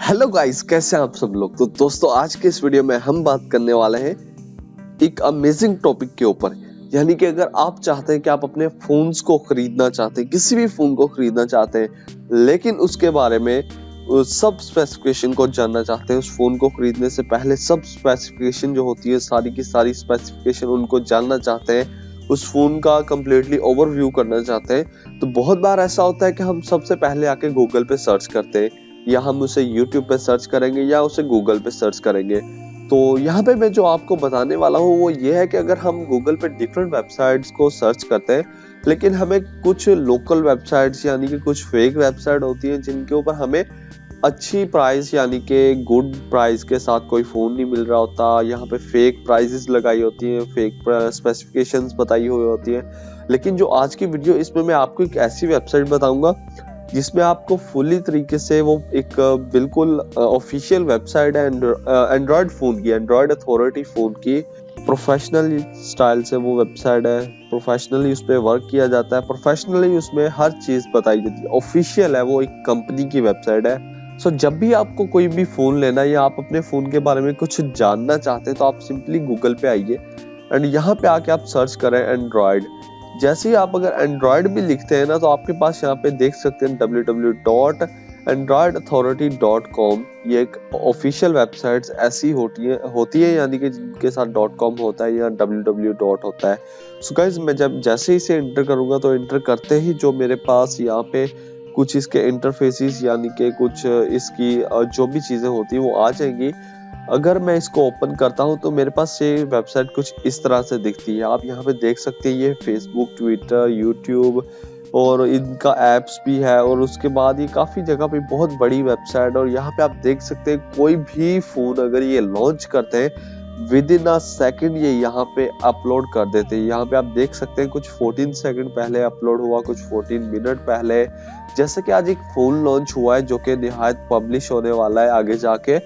Hello guys, कैसे हैं आप सब लोग। तो दोस्तों, आज के इस वीडियो में हम बात करने वाले हैं एक अमेजिंग टॉपिक के ऊपर। यानी कि अगर आप चाहते हैं कि आप अपने फोन्स को खरीदना चाहते हैं, किसी भी फोन को खरीदना चाहते हैं, लेकिन उसके बारे में सब स्पेसिफिकेशन को जानना चाहते हैं, उस फोन को खरीदने से पहले सब स्पेसिफिकेशन जो होती है, सारी की सारी स्पेसिफिकेशन उनको जानना चाहते हैं, उस फोन का कंप्लीटली ओवरव्यू करना चाहते हैं, तो बहुत बार ऐसा होता है कि हम सबसे पहले आके गूगल पे सर्च करते हैं, या हम उसे यूट्यूब पे सर्च करेंगे या उसे गूगल पे सर्च करेंगे। तो यहाँ पे मैं जो आपको बताने वाला हूँ वो ये है कि अगर हम गूगल पे डिफरेंट वेबसाइट्स को सर्च करते हैं, लेकिन हमें कुछ लोकल वेबसाइट्स यानी कि कुछ फेक वेबसाइट होती हैं जिनके ऊपर हमें अच्छी प्राइस यानी कि गुड प्राइस के साथ कोई फोन नहीं मिल रहा होता। यहाँ पे फेक प्राइसेस लगाई होती हैं, फेक स्पेसिफिकेशंस बताई हुई होती हैं। लेकिन जो आज की वीडियो, इसमें मैं आपको एक ऐसी वेबसाइट बताऊंगा जिसमें आपको फुली तरीके से वो एक बिल्कुल ऑफिशियल वेबसाइट है एंड्रॉयड फोन की, एंड्रॉयड अथॉरिटी फोन की, प्रोफेशनल स्टाइल से वो वेबसाइट है, प्रोफेशनली उस पर वर्क किया जाता है, प्रोफेशनली उसमें हर चीज बताई जाती है, ऑफिशियल है, वो एक कंपनी की वेबसाइट है। सो जब भी आपको कोई भी फोन लेना है या आप अपने फोन के बारे में कुछ जानना चाहते हैं, तो आप सिंपली गूगल पे आइए एंड यहाँ पे आके आप सर्च करें एंड्रॉयड। जैसे ही आप अगर एंड्रॉयड भी लिखते हैं ना, तो आपके पास यहाँ पे देख सकते हैं www.androidauthority.com। ये एक ऑफिशियल वेबसाइट ऐसी होती है यानी कि जिनके साथ .com होता है या www. होता है। सो गाइस, मैं जब जैसे ही इसे इंटर करूंगा, तो इंटर करते ही जो मेरे पास यहाँ पे कुछ इसके इंटरफेसेस यानी कि कुछ इसकी जो भी चीजें होती है वो आ जाएंगी। अगर मैं इसको ओपन करता हूं तो मेरे पास ये वेबसाइट कुछ इस तरह से दिखती है। आप यहाँ पे देख सकते हैं, ये फेसबुक, ट्विटर, यूट्यूब और इनका एप्स भी है, और उसके बाद ये काफी जगह पे बहुत बड़ी वेबसाइट। और यहाँ पे आप देख सकते हैं, कोई भी फोन अगर ये लॉन्च करते हैं, विद इन अ सेकेंड ये यहाँ पे अपलोड कर देते हैं। यहाँ पे आप देख सकते हैं कुछ 14 सेकंड पहले अपलोड हुआ, कुछ 14 मिनट पहले। जैसे कि आज एक फोन लॉन्च हुआ है जो कि निहायत पब्लिश होने वाला है आगे जाके।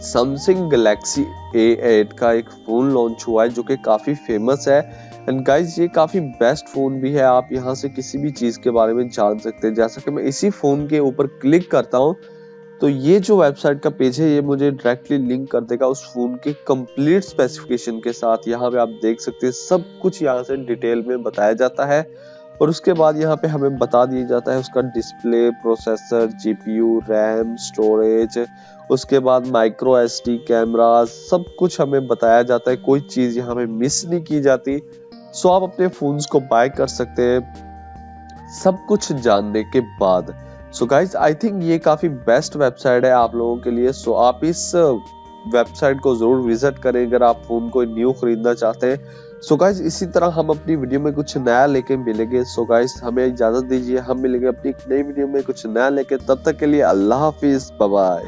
सैमसंग गैलेक्सी A8 का एक फोन लॉन्च हुआ है जो कि काफी फेमस है। एंड गाइस, ये काफी बेस्ट फोन भी है। आप यहाँ से किसी भी चीज के बारे में जान सकते हैं। जैसा कि मैं इसी फोन के ऊपर क्लिक करता हूँ, तो ये जो वेबसाइट का पेज है, ये मुझे डायरेक्टली लिंक कर देगा उस फोन के कंप्लीट स्पेसिफिकेशन के साथ। यहाँ पे आप देख सकते हैं, सब कुछ यहाँ से डिटेल में बताया जाता है। और उसके बाद यहाँ पे हमें बता दिया जाता है उसका display, processor, GPU, RAM, storage, उसके बाद माइक्रो एसडी कैमरा, सब कुछ हमें बताया जाता है। कोई चीज यहाँ पे मिस नहीं की जाती। सो आप अपने फोन्स को बाय कर सकते हैं सब कुछ जानने के बाद। सो गाइज, आई थिंक ये काफी बेस्ट वेबसाइट है आप लोगों के लिए। सो आप इस वेबसाइट को जरूर विजिट करें अगर आप फोन को न्यू खरीदना चाहते हैं। सो गाइज, इसी तरह हम अपनी वीडियो में कुछ नया लेके मिलेंगे। सो गाइज, हमें इजाजत दीजिए, हम मिलेंगे अपनी एक नई वीडियो में कुछ नया लेके। तब तक के लिए अल्लाह हाफिज, बाय बाय।